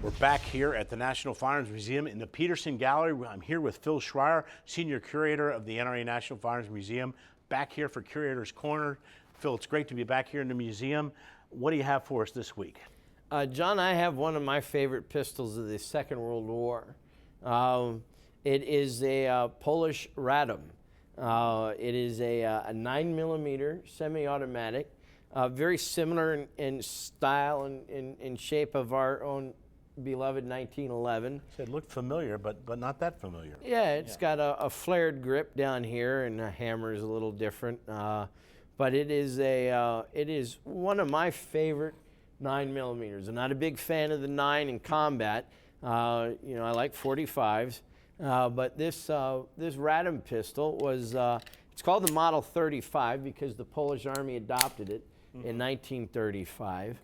We're back here at the National Firearms Museum in the Peterson Gallery. I'm here with Phil Schreier, Senior Curator of the NRA National Firearms Museum, back here for Curator's Corner. Phil, it's great to be back here in the museum. What do you have for us this week? John, I have one of my favorite pistols of the Second World War. It is a Polish Radom. It is a 9mm semi-automatic, very similar in style and in shape of our own beloved 1911. It looked familiar, but not that familiar. Yeah, it's got a flared grip down here, and the hammer is a little different. But it is one of my favorite 9mm. I'm not a big fan of the 9 in combat. I like 45s. But this Radom pistol was, it's called the Model 35 because the Polish Army adopted it in 1935.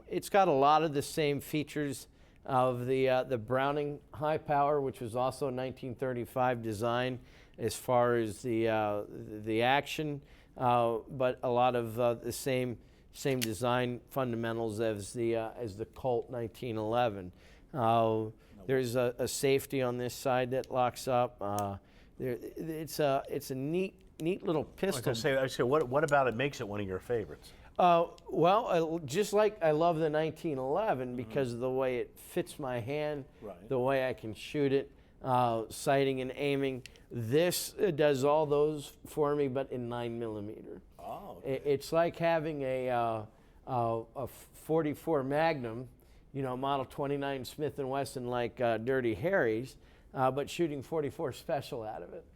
It's got a lot of the same features of the Browning high power, which was also 1935 design as far as the action, but a lot of the same design fundamentals as the Colt 1911. There's a safety on this side that locks up. It's a neat little pistol. I say, what about it makes it one of your favorites? Just like I love the 1911 because of the way it fits my hand, the way I can shoot it, sighting and aiming. This does all those for me, but in 9mm. Oh, okay. It's like having a 44 Magnum, Model 29 Smith & Wesson like Dirty Harry's, but shooting 44 Special out of it.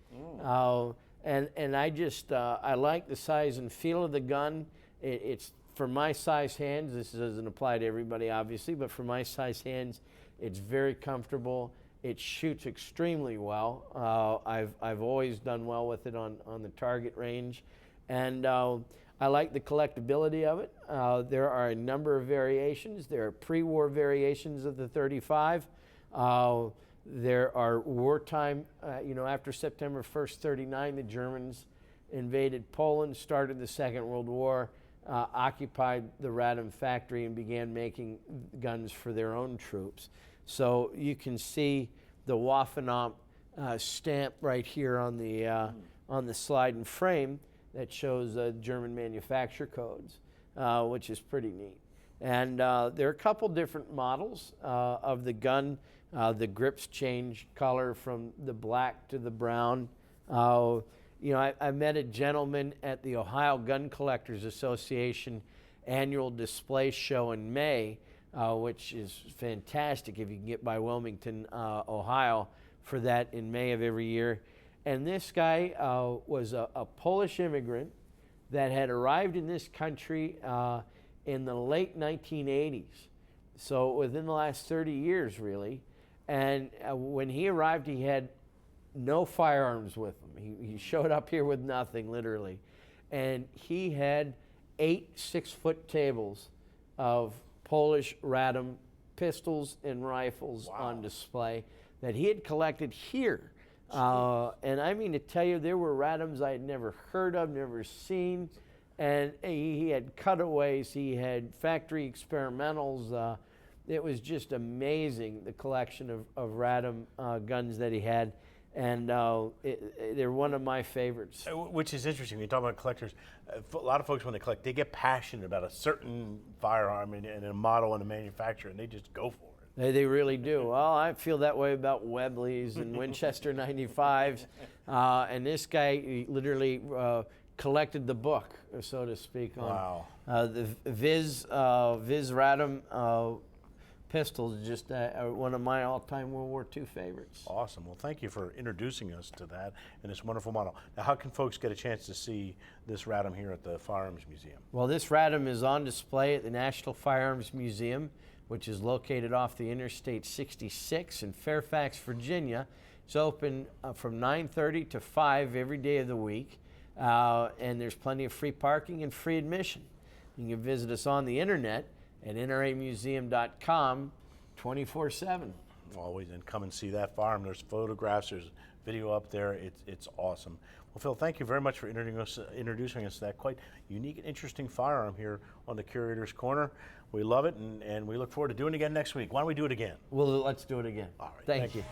And I like the size and feel of the gun. It's for my size hands. This doesn't apply to everybody, obviously, but for my size hands, it's very comfortable. It shoots extremely well. I've always done well with it on the target range, and I like the collectibility of it. There are a number of variations. There are pre-war variations of the 35. There are wartime, after September 1st, 39, the Germans invaded Poland, started the Second World War, occupied the Radom factory and began making guns for their own troops. So you can see the Waffen stamp right here on the slide and frame that shows German manufacture codes, which is pretty neat. And there are a couple different models of the gun. The grips change color from the black to the brown. I met a gentleman at the Ohio Gun Collectors Association annual display show in May, which is fantastic if you can get by Wilmington, Ohio, for that in May of every year. And this guy was a Polish immigrant that had arrived in this country in the late 1980s, so within the last 30 years, really. And when he arrived, he had no firearms with him. He showed up here with nothing, literally. And he had 8 6-foot tables of Polish Radom pistols and rifles on display that he had collected here. And I mean to tell you, there were Radoms I had never heard of, never seen. And he had cutaways, he had factory experimentals. It was just amazing, the collection of Radom guns that he had. And they're one of my favorites. Which is interesting. When you talk about collectors, a lot of folks, when they collect, they get passionate about a certain firearm and a model and a manufacturer, and they just go for it. They really do. Well, I feel that way about Webleys and Winchester 95s. And this guy literally collected the book, so to speak, on the Viz Radom pistols, just one of my all-time World War II favorites. Awesome. Well, thank you for introducing us to that and this wonderful model. Now, how can folks get a chance to see this Radom here at the Firearms Museum? Well, this Radom is on display at the National Firearms Museum, which is located off the Interstate 66 in Fairfax, Virginia. It's open from 9:30 to 5 every day of the week, and there's plenty of free parking and free admission. You can visit us on the internet at nramuseum.com 24/7. Always, and come and see that firearm. There's photographs, there's video up there. It's awesome. Well, Phil, thank you very much for introducing us to that quite unique and interesting firearm here on the Curator's Corner. We love it, and we look forward to doing it again next week. Why don't we do it again? Well, let's do it again. All right. Thank you.